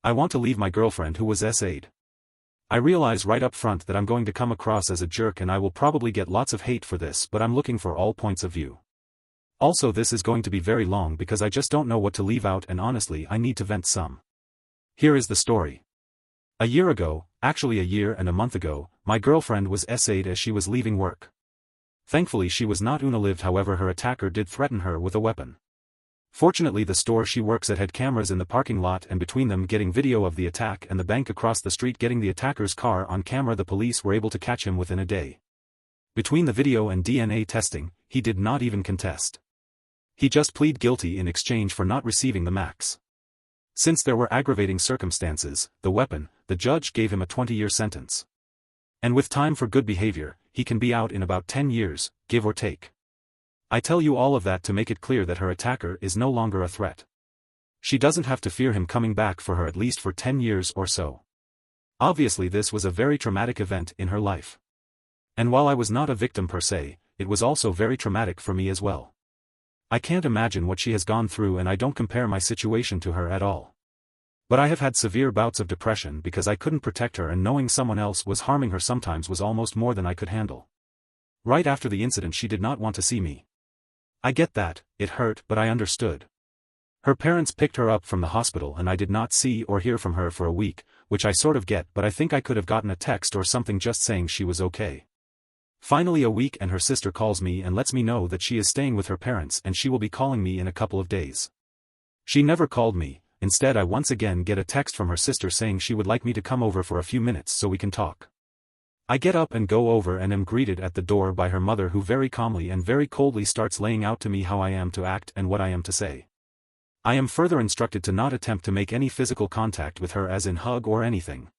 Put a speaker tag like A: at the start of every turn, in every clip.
A: I want to leave my girlfriend who was SA'd. I realize right up front that I'm going to come across as a jerk and I will probably get lots of hate for this, but I'm looking for all points of view. Also, this is going to be very long because I just don't know what to leave out and honestly I need to vent some. Here is the story. A year ago, actually a year and a month ago, my girlfriend was SA'd as she was leaving work. Thankfully she was not unalived, however her attacker did threaten her with a weapon. Fortunately the store she works at had cameras in the parking lot and between them getting video of the attack and the bank across the street getting the attacker's car on camera, the police were able to catch him within a day. Between the video and DNA testing, he did not even contest. He just pleaded guilty in exchange for not receiving the max. Since there were aggravating circumstances, the weapon, the judge gave him a 20-year sentence. And with time for good behavior, he can be out in about 10 years, give or take. I tell you all of that to make it clear that her attacker is no longer a threat. She doesn't have to fear him coming back for her at least for 10 years or so. Obviously this was a very traumatic event in her life. And while I was not a victim per se, it was also very traumatic for me as well. I can't imagine what she has gone through and I don't compare my situation to her at all. But I have had severe bouts of depression because I couldn't protect her and knowing someone else was harming her sometimes was almost more than I could handle. Right after the incident she did not want to see me. I get that, it hurt, but I understood. Her parents picked her up from the hospital and I did not see or hear from her for a week, which I sort of get, but I think I could have gotten a text or something just saying she was okay. Finally a week and her sister calls me and lets me know that she is staying with her parents and she will be calling me in a couple of days. She never called me, instead I once again get a text from her sister saying she would like me to come over for a few minutes so we can talk. I get up and go over and am greeted at the door by her mother who very calmly and very coldly starts laying out to me how I am to act and what I am to say. I am further instructed to not attempt to make any physical contact with her as in hug or anything.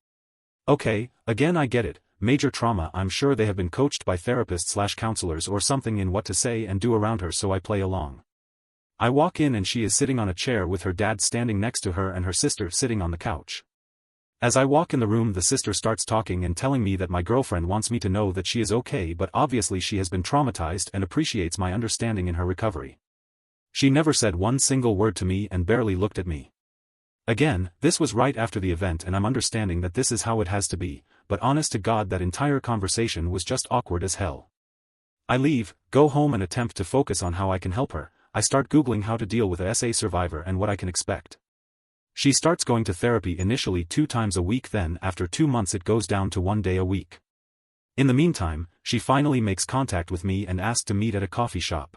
A: Okay, again I get it. Major trauma, I'm sure they have been coached by therapists/counselors or something in what to say and do around her, so I play along. I walk in and she is sitting on a chair with her dad standing next to her and her sister sitting on the couch. As I walk in the room the sister starts talking and telling me that my girlfriend wants me to know that she is okay, but obviously she has been traumatized and appreciates my understanding in her recovery. She never said one single word to me and barely looked at me. Again, this was right after the event and I'm understanding that this is how it has to be, but honest to God that entire conversation was just awkward as hell. I leave, go home and attempt to focus on how I can help her. I start Googling how to deal with a SA survivor and what I can expect. She starts going to therapy initially 2 times a week, then after 2 months it goes down to 1 day a week. In the meantime, she finally makes contact with me and asks to meet at a coffee shop.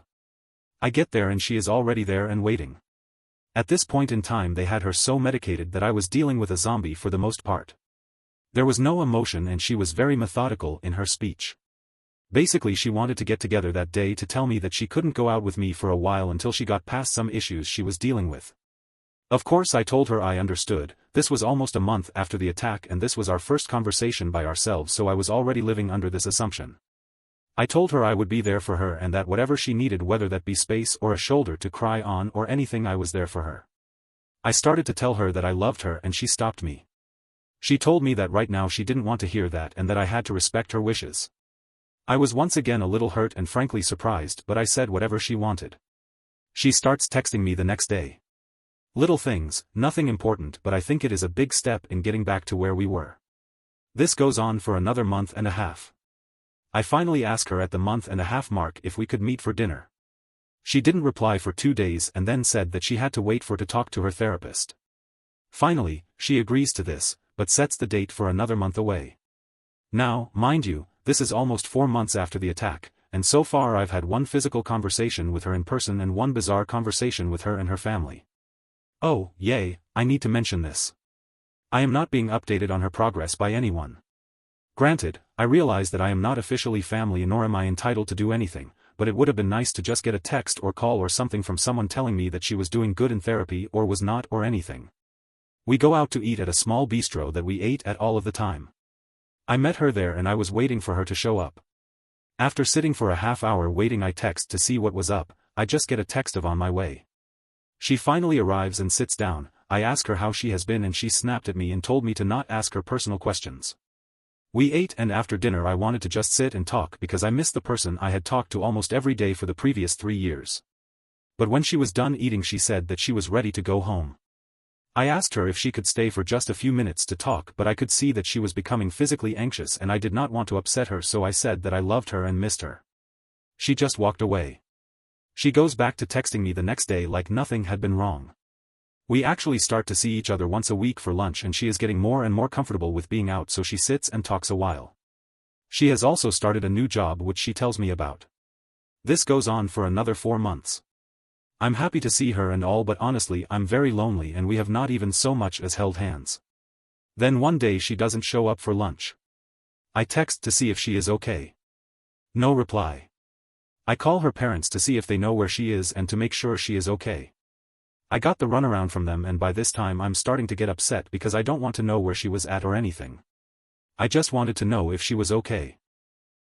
A: I get there and she is already there and waiting. At this point in time they had her so medicated that I was dealing with a zombie for the most part. There was no emotion and she was very methodical in her speech. Basically she wanted to get together that day to tell me that she couldn't go out with me for a while until she got past some issues she was dealing with. Of course I told her I understood. This was almost a month after the attack and this was our first conversation by ourselves, so I was already living under this assumption. I told her I would be there for her and that whatever she needed, whether that be space or a shoulder to cry on or anything, I was there for her. I started to tell her that I loved her and she stopped me. She told me that right now she didn't want to hear that and that I had to respect her wishes. I was once again a little hurt and frankly surprised, but I said whatever she wanted. She starts texting me the next day. Little things, nothing important, but I think it is a big step in getting back to where we were. This goes on for another month and a half. I finally ask her at the month-and-a-half mark if we could meet for dinner. She didn't reply for 2 days and then said that she had to wait to talk to her therapist. Finally, she agrees to this, but sets the date for another month away. Now, mind you, this is almost 4 months after the attack, and so far I've had 1 physical conversation with her in person and 1 bizarre conversation with her and her family. Oh, yay, I need to mention this. I am not being updated on her progress by anyone. Granted, I realize that I am not officially family nor am I entitled to do anything, but it would have been nice to just get a text or call or something from someone telling me that she was doing good in therapy or was not or anything. We go out to eat at a small bistro that we ate at all of the time. I met her there and I was waiting for her to show up. After sitting for a half hour waiting I text to see what was up, I just get a text of on my way. She finally arrives and sits down. I ask her how she has been and she snapped at me and told me to not ask her personal questions. We ate and after dinner I wanted to just sit and talk because I missed the person I had talked to almost every day for the previous 3 years. But when she was done eating she said that she was ready to go home. I asked her if she could stay for just a few minutes to talk, but I could see that she was becoming physically anxious and I did not want to upset her, so I said that I loved her and missed her. She just walked away. She goes back to texting me the next day like nothing had been wrong. We actually start to see each other once a week for lunch and she is getting more and more comfortable with being out, so she sits and talks a while. She has also started a new job which she tells me about. This goes on for another 4 months. I'm happy to see her and all, but honestly I'm very lonely and we have not even so much as held hands. Then one day she doesn't show up for lunch. I text to see if she is okay. No reply. I call her parents to see if they know where she is and to make sure she is okay. I got the runaround from them, and by this time I'm starting to get upset because I don't want to know where she was at or anything. I just wanted to know if she was okay.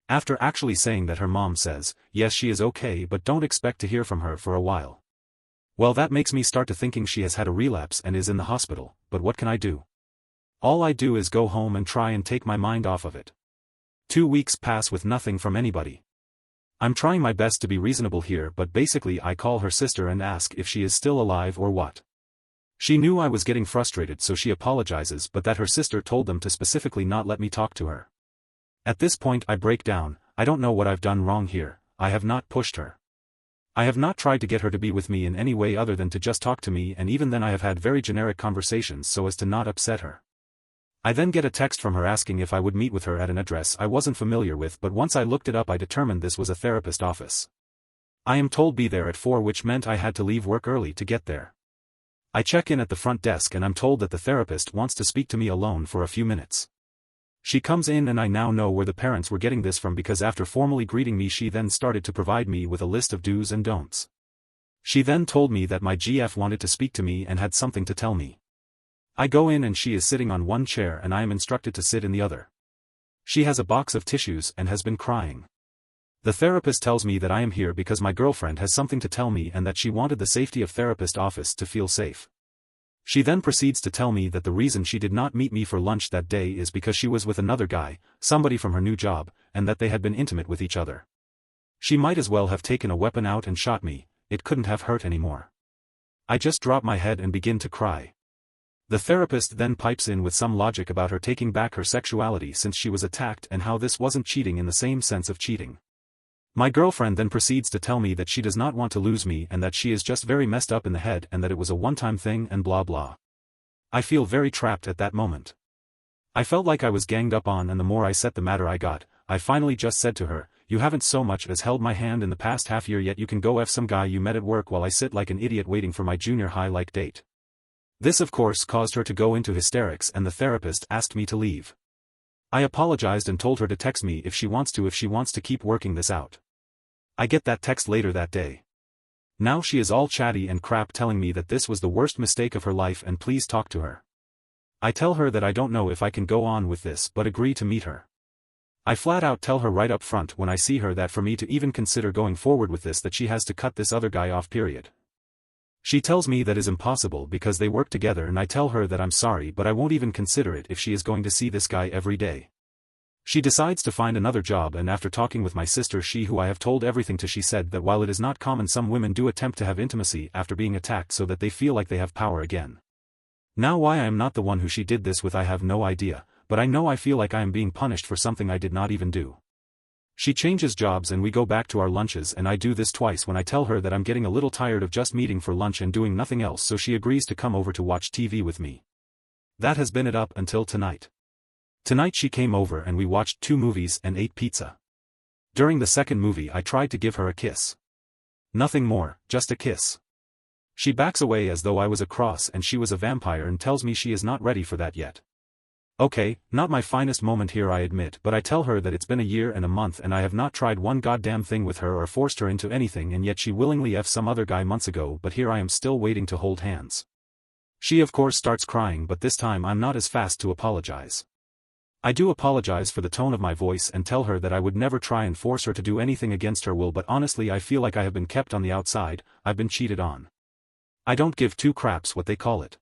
A: After actually saying that, her mom says, yes, she is okay, but don't expect to hear from her for a while. Well, that makes me start to thinking she has had a relapse and is in the hospital, but what can I do? All I do is go home and try and take my mind off of it. 2 weeks pass with nothing from anybody. I'm trying my best to be reasonable here, but basically I call her sister and ask if she is still alive or what. She knew I was getting frustrated, so she apologizes, but that her sister told them to specifically not let me talk to her. At this point I break down. I don't know what I've done wrong here. I have not pushed her. I have not tried to get her to be with me in any way other than to just talk to me, and even then I have had very generic conversations so as to not upset her. I then get a text from her asking if I would meet with her at an address I wasn't familiar with, but once I looked it up I determined this was a therapist office. I am told be there at 4, which meant I had to leave work early to get there. I check in at the front desk and I'm told that the therapist wants to speak to me alone for a few minutes. She comes in and I now know where the parents were getting this from, because after formally greeting me she then started to provide me with a list of do's and don'ts. She then told me that my GF wanted to speak to me and had something to tell me. I go in and she is sitting on one chair and I am instructed to sit in the other. She has a box of tissues and has been crying. The therapist tells me that I am here because my girlfriend has something to tell me and that she wanted the safety of therapist office to feel safe. She then proceeds to tell me that the reason she did not meet me for lunch that day is because she was with another guy, somebody from her new job, and that they had been intimate with each other. She might as well have taken a weapon out and shot me, it couldn't have hurt anymore. I just drop my head and begin to cry. The therapist then pipes in with some logic about her taking back her sexuality since she was attacked and how this wasn't cheating in the same sense of cheating. My girlfriend then proceeds to tell me that she does not want to lose me and that she is just very messed up in the head and that it was a one-time thing and blah blah. I feel very trapped at that moment. I felt like I was ganged up on, and the more I set the matter I finally just said to her, you haven't so much as held my hand in the past half year yet you can go F some guy you met at work while I sit like an idiot waiting for my junior high like date. This of course caused her to go into hysterics and the therapist asked me to leave. I apologized and told her to text me if she wants to keep working this out. I get that text later that day. Now she is all chatty and crap telling me that this was the worst mistake of her life and please talk to her. I tell her that I don't know if I can go on with this but agree to meet her. I flat out tell her right up front when I see her that for me to even consider going forward with this that she has to cut this other guy off, period. She tells me that is impossible because they work together, and I tell her that I'm sorry but I won't even consider it if she is going to see this guy every day. She decides to find another job, and after talking with my sister, who I have told everything to, she said that while it is not common, some women do attempt to have intimacy after being attacked so that they feel like they have power again. Now why I am not the one who she did this with I have no idea, but I know I feel like I am being punished for something I did not even do. She changes jobs and we go back to our lunches, and I do this twice when I tell her that I'm getting a little tired of just meeting for lunch and doing nothing else, so she agrees to come over to watch TV with me. That has been it up until tonight. Tonight she came over and we watched 2 movies and ate pizza. During the second movie I tried to give her a kiss. Nothing more, just a kiss. She backs away as though I was a cross and she was a vampire and tells me she is not ready for that yet. Okay, not my finest moment here I admit, but I tell her that it's been a year and a month and I have not tried one goddamn thing with her or forced her into anything, and yet she willingly F some other guy months ago, but here I am still waiting to hold hands. She of course starts crying, but this time I'm not as fast to apologize. I do apologize for the tone of my voice and tell her that I would never try and force her to do anything against her will, but honestly I feel like I have been kept on the outside, I've been cheated on. I don't give 2 craps what they call it.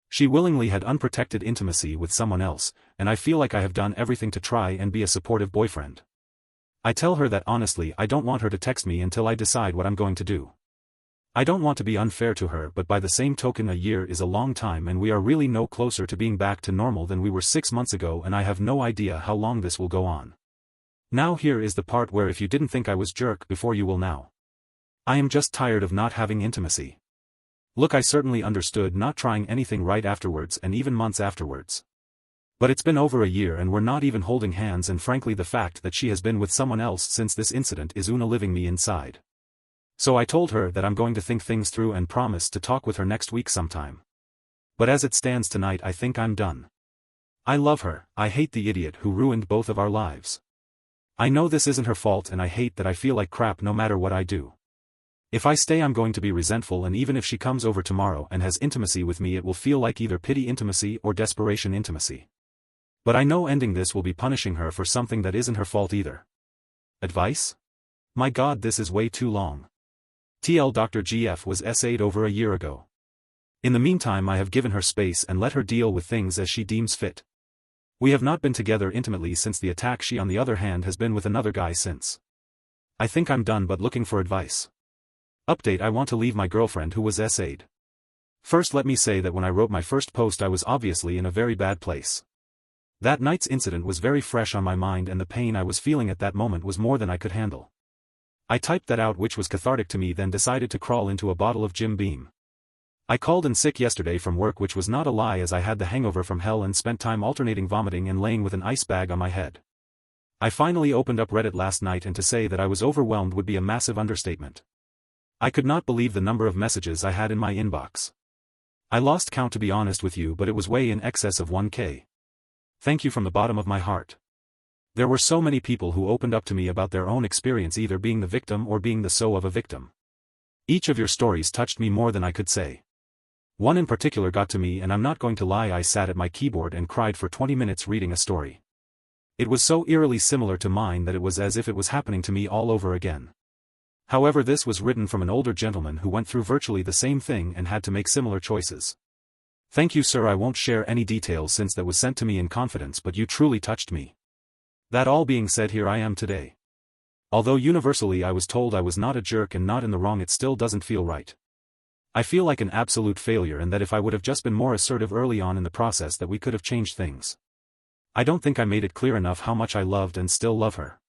A: She willingly had unprotected intimacy with someone else, and I feel like I have done everything to try and be a supportive boyfriend. I tell her that honestly I don't want her to text me until I decide what I'm going to do. I don't want to be unfair to her, but by the same token, a year is a long time and we are really no closer to being back to normal than we were 6 months ago, and I have no idea how long this will go on. Now here is the part where if you didn't think I was jerk before, you will now. I am just tired of not having intimacy. Look, I certainly understood not trying anything right afterwards and even months afterwards. But it's been over a year and we're not even holding hands, and frankly the fact that she has been with someone else since this incident is living me inside. So I told her that I'm going to think things through and promise to talk with her next week sometime. But as it stands tonight, I think I'm done. I love her, I hate the idiot who ruined both of our lives. I know this isn't her fault and I hate that I feel like crap no matter what I do. If I stay, I'm going to be resentful, and even if she comes over tomorrow and has intimacy with me, it will feel like either pity intimacy or desperation intimacy. But I know ending this will be punishing her for something that isn't her fault either. Advice? My God, this is way too long. TL Dr. GF was SA'd over a year ago. In the meantime, I have given her space and let her deal with things as she deems fit. We have not been together intimately since the attack. She, on the other hand, has been with another guy since. I think I'm done, but looking for advice. Update: I want to leave my girlfriend who was SA'd. First, let me say that when I wrote my first post, I was obviously in a very bad place. That night's incident was very fresh on my mind, and the pain I was feeling at that moment was more than I could handle. I typed that out, which was cathartic to me, then decided to crawl into a bottle of Jim Beam. I called in sick yesterday from work, which was not a lie, as I had the hangover from hell and spent time alternating vomiting and laying with an ice bag on my head. I finally opened up Reddit last night, and to say that I was overwhelmed would be a massive understatement. I could not believe the number of messages I had in my inbox. I lost count, to be honest with you, but it was way in excess of 1K. Thank you from the bottom of my heart. There were so many people who opened up to me about their own experience, either being the victim or being the so of a victim. Each of your stories touched me more than I could say. One in particular got to me, and I'm not going to lie, I sat at my keyboard and cried for 20 minutes reading a story. It was so eerily similar to mine that it was as if it was happening to me all over again. However, this was written from an older gentleman who went through virtually the same thing and had to make similar choices. Thank you, sir. I won't share any details since that was sent to me in confidence, but you truly touched me. That all being said, here I am today. Although universally I was told I was not a jerk and not in the wrong, it still doesn't feel right. I feel like an absolute failure, and that if I would have just been more assertive early on in the process, that we could have changed things. I don't think I made it clear enough how much I loved and still love her.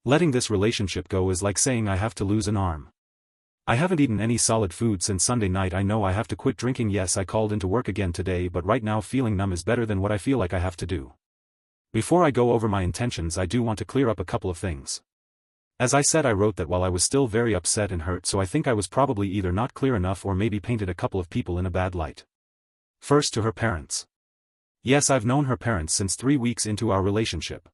A: Letting this relationship go is like saying I have to lose an arm. I haven't eaten any solid food since Sunday night. I know I have to quit drinking. Yes, I called into work again today, but right now feeling numb is better than what I feel like I have to do. Before I go over my intentions, I do want to clear up a couple of things. As I said, I wrote that while I was still very upset and hurt, so I think I was probably either not clear enough or maybe painted a couple of people in a bad light. First, to her parents. Yes, I've known her parents since 3 weeks into our relationship.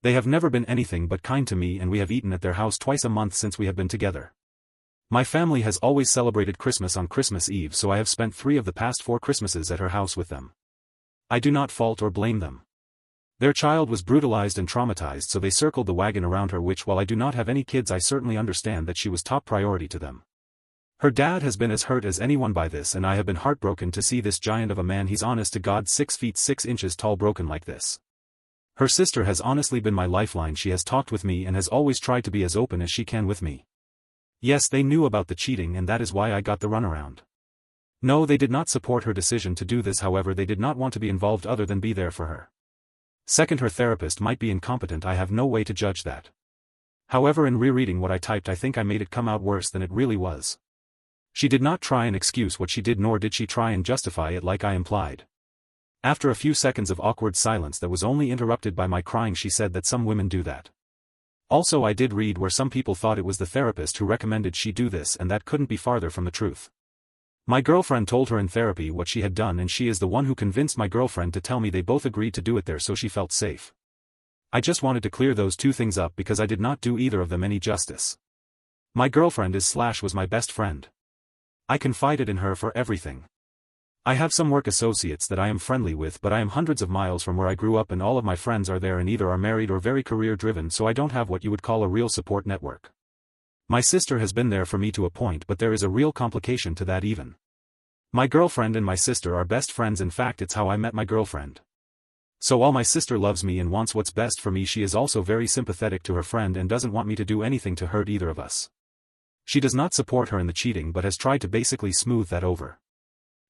A: They have never been anything but kind to me, and we have eaten at their house twice a month since we have been together. My family has always celebrated Christmas on Christmas Eve, so I have spent 3 of the past 4 Christmases at her house with them. I do not fault or blame them. Their child was brutalized and traumatized, so they circled the wagon around her, which, while I do not have any kids, I certainly understand that she was top priority to them. Her dad has been as hurt as anyone by this, and I have been heartbroken to see this giant of a man, he's honest to God 6 feet 6 inches tall, broken like this. Her sister has honestly been my lifeline. She has talked with me and has always tried to be as open as she can with me. Yes, they knew about the cheating, and that is why I got the runaround. No, they did not support her decision to do this, however they did not want to be involved other than be there for her. Second, her therapist might be incompetent. I have no way to judge that. However, in rereading what I typed, I think I made it come out worse than it really was. She did not try and excuse what she did, nor did she try and justify it like I implied. After a few seconds of awkward silence that was only interrupted by my crying, she said that some women do that. Also, I did read where some people thought it was the therapist who recommended she do this, and that couldn't be farther from the truth. My girlfriend told her in therapy what she had done, and she is the one who convinced my girlfriend to tell me. They both agreed to do it there, so she felt safe. I just wanted to clear those 2 things up because I did not do either of them any justice. My girlfriend was my best friend. I confided in her for everything. I have some work associates that I am friendly with, but I am hundreds of miles from where I grew up, and all of my friends are there and either are married or very career-driven, so I don't have what you would call a real support network. My sister has been there for me to a point, but there is a real complication to that even. My girlfriend and my sister are best friends. In fact, it's how I met my girlfriend. So while my sister loves me and wants what's best for me, she is also very sympathetic to her friend and doesn't want me to do anything to hurt either of us. She does not support her in the cheating but has tried to basically smooth that over.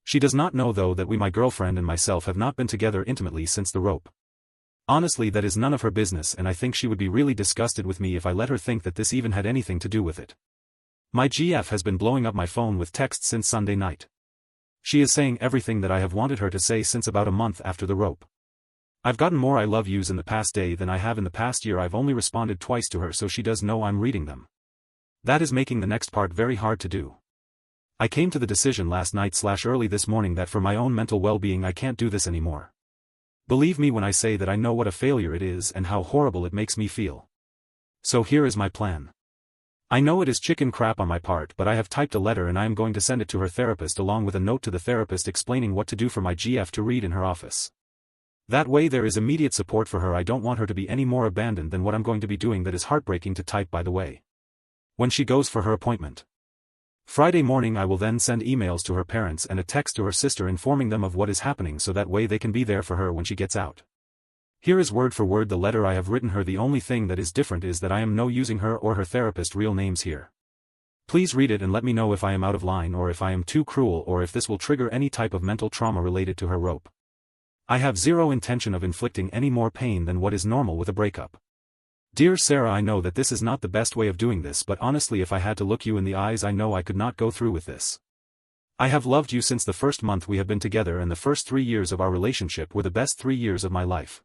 A: She does not know though that my girlfriend and myself have not been together intimately since the rope. Honestly, that is none of her business, and I think she would be really disgusted with me if I let her think that this even had anything to do with it. My GF has been blowing up my phone with texts since Sunday night. She is saying everything that I have wanted her to say since about a month after the rope. I've gotten more I love yous in the past day than I have in the past year. I've only responded twice to her, so she does know I'm reading them. That is making the next part very hard to do. I came to the decision last night/early this morning that for my own mental well-being I can't do this anymore. Believe me when I say that I know what a failure it is and how horrible it makes me feel. So here is my plan. I know it is chicken crap on my part, but I have typed a letter and I am going to send it to her therapist along with a note to the therapist explaining what to do for my GF to read in her office. That way there is immediate support for her. I don't want her to be any more abandoned than what I'm going to be doing. That is heartbreaking to type, by the way. When she goes for her appointment Friday morning, I will then send emails to her parents and a text to her sister informing them of what is happening so that way they can be there for her when she gets out. Here is word for word the letter I have written her. The only thing that is different is that I am no using her or her therapist real names here. Please read it and let me know if I am out of line or if I am too cruel or if this will trigger any type of mental trauma related to her rope. I have zero intention of inflicting any more pain than what is normal with a breakup. Dear Sarah, I know that this is not the best way of doing this, but honestly if I had to look you in the eyes I know I could not go through with this. I have loved you since the first month we have been together, and the first 3 years of our relationship were the best 3 years of my life.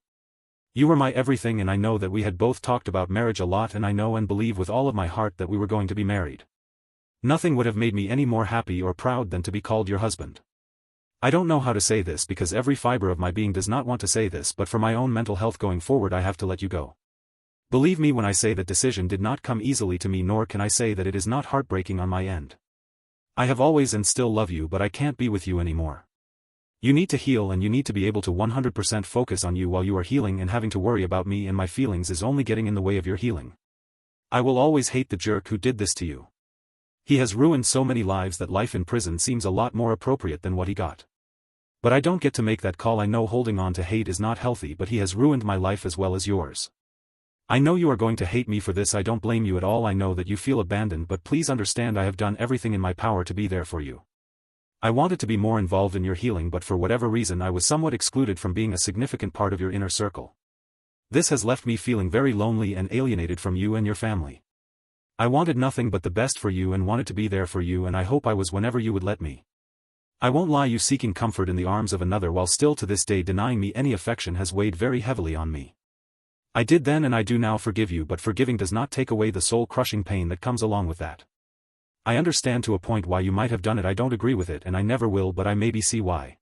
A: You were my everything, and I know that we had both talked about marriage a lot, and I know and believe with all of my heart that we were going to be married. Nothing would have made me any more happy or proud than to be called your husband. I don't know how to say this because every fiber of my being does not want to say this, but for my own mental health going forward I have to let you go. Believe me when I say that decision did not come easily to me, nor can I say that it is not heartbreaking on my end. I have always and still love you, but I can't be with you anymore. You need to heal, and you need to be able to 100% focus on you while you are healing, and having to worry about me and my feelings is only getting in the way of your healing. I will always hate the jerk who did this to you. He has ruined so many lives that life in prison seems a lot more appropriate than what he got. But I don't get to make that call. I know holding on to hate is not healthy, but he has ruined my life as well as yours. I know you are going to hate me for this. I don't blame you at all. I know that you feel abandoned, but please understand I have done everything in my power to be there for you. I wanted to be more involved in your healing, but for whatever reason I was somewhat excluded from being a significant part of your inner circle. This has left me feeling very lonely and alienated from you and your family. I wanted nothing but the best for you and wanted to be there for you, and I hope I was whenever you would let me. I won't lie, you seeking comfort in the arms of another while still to this day denying me any affection has weighed very heavily on me. I did then and I do now forgive you, but forgiving does not take away the soul-crushing pain that comes along with that. I understand to a point why you might have done it. I don't agree with it and I never will, but I maybe see why.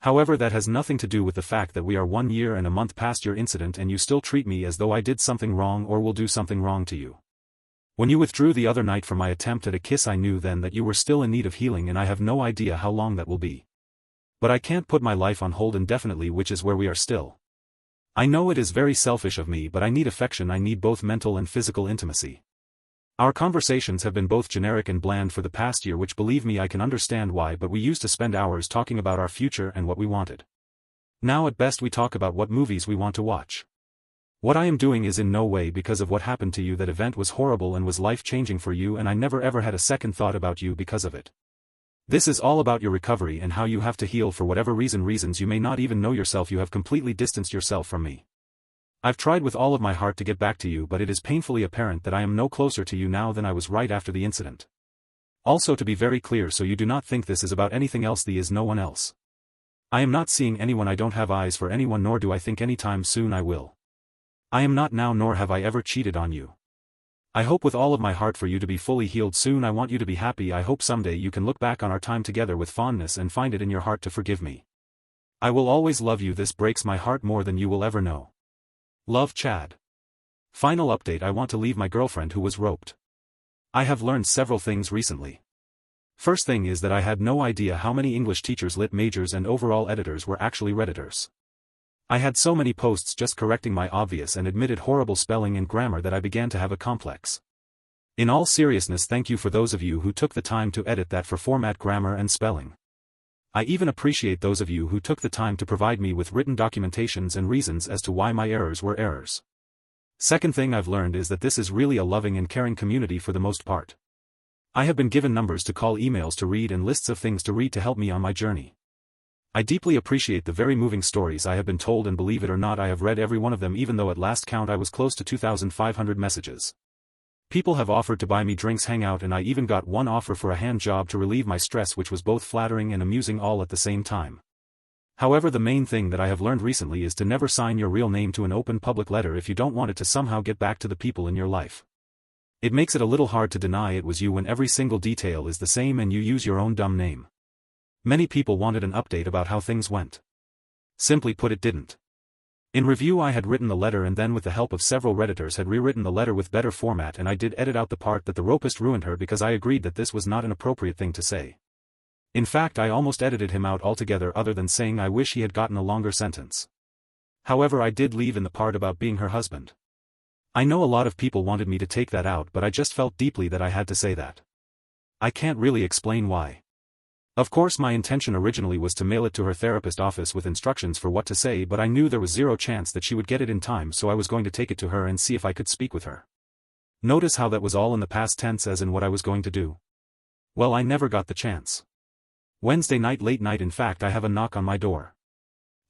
A: However, that has nothing to do with the fact that we are 1 year and a month past your incident and you still treat me as though I did something wrong or will do something wrong to you. When you withdrew the other night from my attempt at a kiss, I knew then that you were still in need of healing, and I have no idea how long that will be. But I can't put my life on hold indefinitely, which is where we are still. I know it is very selfish of me, but I need affection. I need both mental and physical intimacy. Our conversations have been both generic and bland for the past year, which believe me I can understand why, but we used to spend hours talking about our future and what we wanted. Now at best we talk about what movies we want to watch. What I am doing is in no way because of what happened to you. That event was horrible and was life-changing for you, and I never ever had a second thought about you because of it. This is all about your recovery and how you have to heal. For whatever reasons you may not even know yourself, you have completely distanced yourself from me. I've tried with all of my heart to get back to you, but it is painfully apparent that I am no closer to you now than I was right after the incident. Also, to be very clear so you do not think this is about anything else, there is no one else. I am not seeing anyone. I don't have eyes for anyone, nor do I think anytime soon I will. I am not now, nor have I ever cheated on you. I hope with all of my heart for you to be fully healed soon. I want you to be happy. I hope someday you can look back on our time together with fondness and find it in your heart to forgive me. I will always love you. This breaks my heart more than you will ever know. Love, Chad. Final update: I want to leave my girlfriend who was roped. I have learned several things recently. First thing is that I had no idea how many English teachers, lit majors and overall editors were actually Redditors. I had so many posts just correcting my obvious and admitted horrible spelling and grammar that I began to have a complex. In all seriousness, thank you for those of you who took the time to edit that for format, grammar and spelling. I even appreciate those of you who took the time to provide me with written documentations and reasons as to why my errors were errors. Second thing I've learned is that this is really a loving and caring community for the most part. I have been given numbers to call, emails to read, and lists of things to read to help me on my journey. I deeply appreciate the very moving stories I have been told, and believe it or not, I have read every one of them, even though at last count I was close to 2,500 messages. People have offered to buy me drinks, hang out, and I even got one offer for a hand job to relieve my stress, which was both flattering and amusing all at the same time. However, the main thing that I have learned recently is to never sign your real name to an open public letter if you don't want it to somehow get back to the people in your life. It makes it a little hard to deny it was you when every single detail is the same and you use your own dumb name. Many people wanted an update about how things went. Simply put, it didn't. In review, I had written the letter and then with the help of several Redditors had rewritten the letter with better format, and I did edit out the part that the rapist ruined her because I agreed that this was not an appropriate thing to say. In fact, I almost edited him out altogether, other than saying I wish he had gotten a longer sentence. However, I did leave in the part about being her husband. I know a lot of people wanted me to take that out, but I just felt deeply that I had to say that. I can't really explain why. Of course, my intention originally was to mail it to her therapist office with instructions for what to say, but I knew there was zero chance that she would get it in time, so I was going to take it to her and see if I could speak with her. Notice how that was all in the past tense, as in what I was going to do. Well, I never got the chance. Wednesday night, late night, in fact, I have a knock on my door.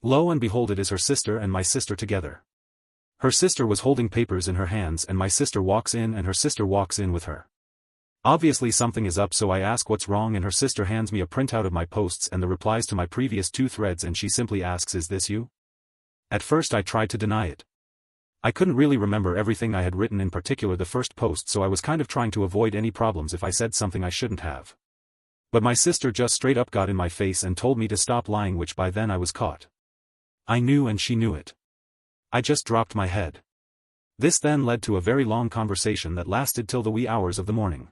A: Lo and behold, it is her sister and my sister together. Her sister was holding papers in her hands, and my sister walks in, and her sister walks in with her. Obviously something is up, so I ask what's wrong, and her sister hands me a printout of my posts and the replies to my previous 2 threads, and she simply asks, "Is this you?" At first I tried to deny it. I couldn't really remember everything I had written, in particular the first post, so I was kind of trying to avoid any problems if I said something I shouldn't have. But my sister just straight up got in my face and told me to stop lying, which by then I was caught. I knew and she knew it. I just dropped my head. This then led to a very long conversation that lasted till the wee hours of the morning.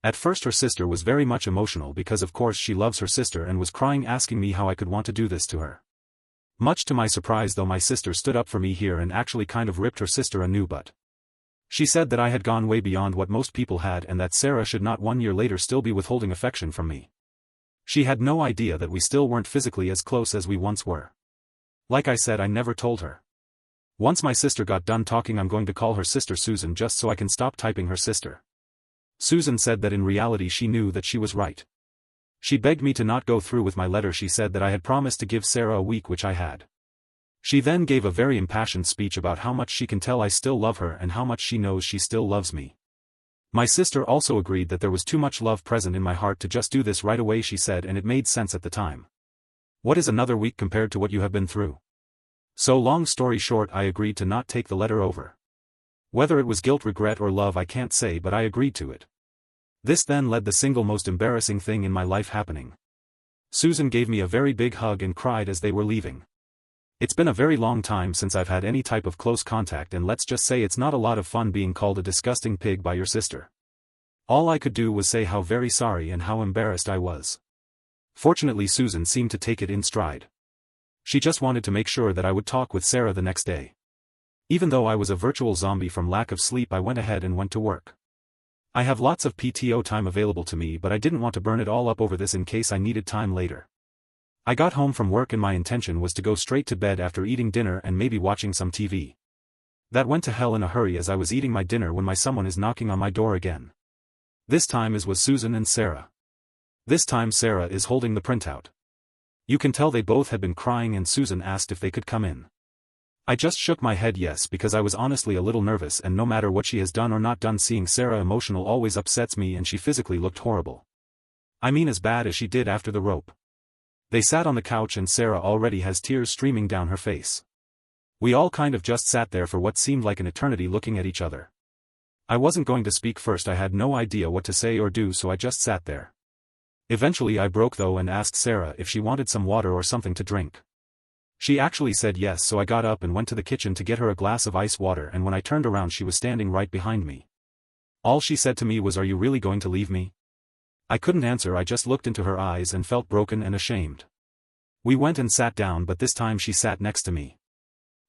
A: At first her sister was very much emotional because of course she loves her sister, and was crying, asking me how I could want to do this to her. Much to my surprise though, my sister stood up for me here and actually kind of ripped her sister a new butt. She said that I had gone way beyond what most people had, and that Sarah should not 1 year later still be withholding affection from me. She had no idea that we still weren't physically as close as we once were. Like I said, I never told her. Once my sister got done talking, I'm going to call her sister Susan just so I can stop typing her sister. Susan said that in reality she knew that she was right. She begged me to not go through with my letter. She said that I had promised to give Sarah a week, which I had. She then gave a very impassioned speech about how much she can tell I still love her and how much she knows she still loves me. My sister also agreed that there was too much love present in my heart to just do this right away, she said, and it made sense at the time. What is another week compared to what you have been through? So long story short, I agreed to not take the letter over. Whether it was guilt, regret, or love I can't say, but I agreed to it. This then led the single most embarrassing thing in my life happening. Susan gave me a very big hug and cried as they were leaving. It's been a very long time since I've had any type of close contact, and let's just say it's not a lot of fun being called a disgusting pig by your sister. All I could do was say how very sorry and how embarrassed I was. Fortunately, Susan seemed to take it in stride. She just wanted to make sure that I would talk with Sarah the next day. Even though I was a virtual zombie from lack of sleep, I went ahead and went to work. I have lots of PTO time available to me, but I didn't want to burn it all up over this in case I needed time later. I got home from work and my intention was to go straight to bed after eating dinner and maybe watching some TV. That went to hell in a hurry as I was eating my dinner when someone is knocking on my door again. This time it was Susan and Sarah. This time Sarah is holding the printout. You can tell they both had been crying, and Susan asked if they could come in. I just shook my head yes, because I was honestly a little nervous, and no matter what she has done or not done, seeing Sarah emotional always upsets me, and she physically looked horrible. I mean as bad as she did after the rope. They sat on the couch and Sarah already has tears streaming down her face. We all kind of just sat there for what seemed like an eternity looking at each other. I wasn't going to speak first, I had no idea what to say or do, so I just sat there. Eventually I broke though and asked Sarah if she wanted some water or something to drink. She actually said yes, so I got up and went to the kitchen to get her a glass of ice water, and when I turned around she was standing right behind me. All she said to me was, "Are you really going to leave me?" I couldn't answer, I just looked into her eyes and felt broken and ashamed. We went and sat down, but this time she sat next to me.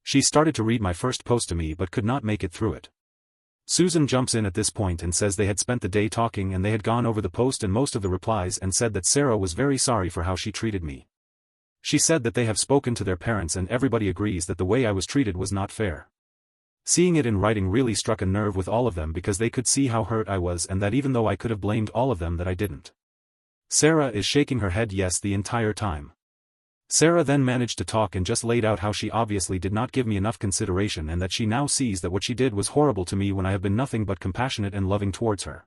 A: She started to read my first post to me but could not make it through it. Susan jumps in at this point and says they had spent the day talking and they had gone over the post and most of the replies, and said that Sarah was very sorry for how she treated me. She said that they have spoken to their parents and everybody agrees that the way I was treated was not fair. Seeing it in writing really struck a nerve with all of them because they could see how hurt I was and that even though I could have blamed all of them that I didn't. Sarah is shaking her head yes the entire time. Sarah then managed to talk and just laid out how she obviously did not give me enough consideration and that she now sees that what she did was horrible to me when I have been nothing but compassionate and loving towards her.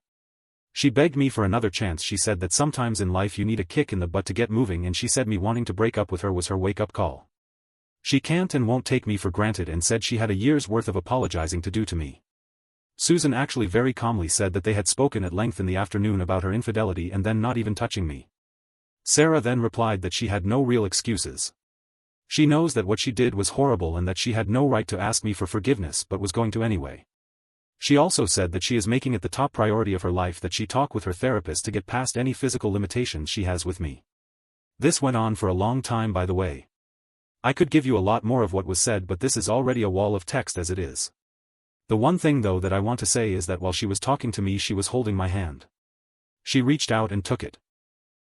A: She begged me for another chance. She said that sometimes in life you need a kick in the butt to get moving, and she said me wanting to break up with her was her wake-up call. She can't and won't take me for granted and said she had a year's worth of apologizing to do to me. Susan actually very calmly said that they had spoken at length in the afternoon about her infidelity and then not even touching me. Sarah then replied that she had no real excuses. She knows that what she did was horrible and that she had no right to ask me for forgiveness but was going to anyway. She also said that she is making it the top priority of her life that she talk with her therapist to get past any physical limitations she has with me. This went on for a long time, by the way. I could give you a lot more of what was said, but this is already a wall of text as it is. The one thing though that I want to say is that while she was talking to me she was holding my hand. She reached out and took it.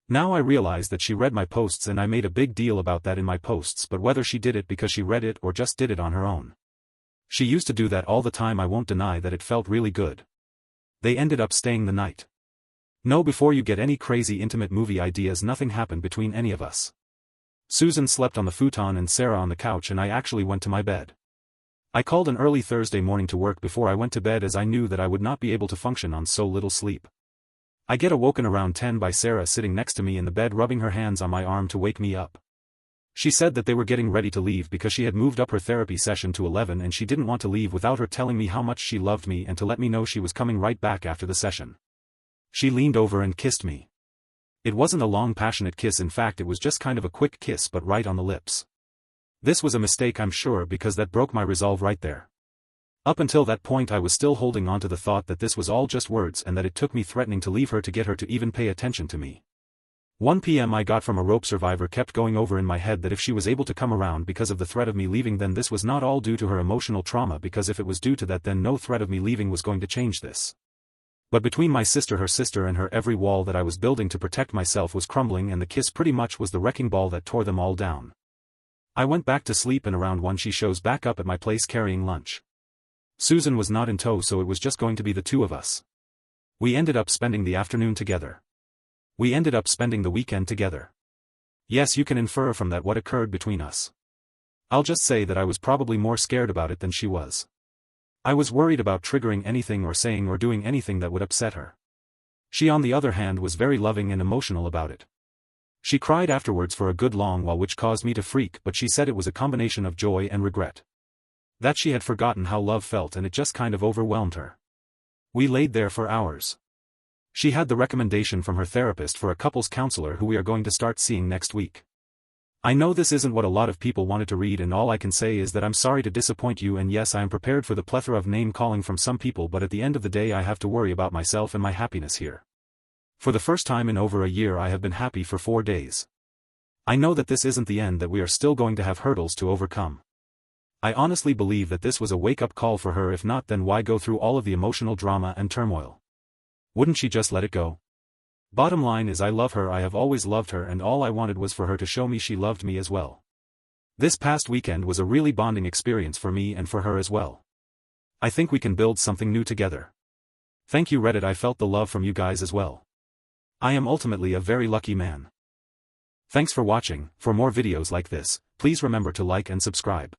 A: Now I realize that she read my posts and I made a big deal about that in my posts, but whether she did it because she read it or just did it on her own. She used to do that all the time. I won't deny that it felt really good. They ended up staying the night. No, before you get any crazy intimate movie ideas, nothing happened between any of us. Susan slept on the futon and Sarah on the couch and I actually went to my bed. I called an early Thursday morning to work before I went to bed as I knew that I would not be able to function on so little sleep. I get awoken around 10 by Sarah sitting next to me in the bed rubbing her hands on my arm to wake me up. She said that they were getting ready to leave because she had moved up her therapy session to 11 and she didn't want to leave without her telling me how much she loved me and to let me know she was coming right back after the session. She leaned over and kissed me. It wasn't a long passionate kiss, in fact it was just kind of a quick kiss but right on the lips. This was a mistake I'm sure because that broke my resolve right there. Up until that point I was still holding on to the thought that this was all just words and that it took me threatening to leave her to get her to even pay attention to me. 1 p.m. I got from a rope survivor kept going over in my head that if she was able to come around because of the threat of me leaving, then this was not all due to her emotional trauma, because if it was due to that then no threat of me leaving was going to change this. But between my sister, her sister and her, every wall that I was building to protect myself was crumbling and the kiss pretty much was the wrecking ball that tore them all down. I went back to sleep and around 1 she shows back up at my place carrying lunch. Susan was not in tow, so it was just going to be the two of us. We ended up spending the afternoon together. We ended up spending the weekend together. Yes, you can infer from that what occurred between us. I'll just say that I was probably more scared about it than she was. I was worried about triggering anything or saying or doing anything that would upset her. She on the other hand was very loving and emotional about it. She cried afterwards for a good long while, which caused me to freak, but she said it was a combination of joy and regret. That she had forgotten how love felt and it just kind of overwhelmed her. We laid there for hours. She had the recommendation from her therapist for a couples counselor who we are going to start seeing next week. I know this isn't what a lot of people wanted to read, and all I can say is that I'm sorry to disappoint you, and yes, I am prepared for the plethora of name calling from some people, but at the end of the day I have to worry about myself and my happiness here. For the first time in over a year I have been happy for 4 days. I know that this isn't the end, that we are still going to have hurdles to overcome. I honestly believe that this was a wake-up call for her. If not, then why go through all of the emotional drama and turmoil? Wouldn't she just let it go? Bottom line is I love her, I have always loved her, and all I wanted was for her to show me she loved me as well. This past weekend was a really bonding experience for me and for her as well. I think we can build something new together. Thank you Reddit, I felt the love from you guys as well. I am ultimately a very lucky man. Thanks for watching. For more videos like this, please remember to like and subscribe.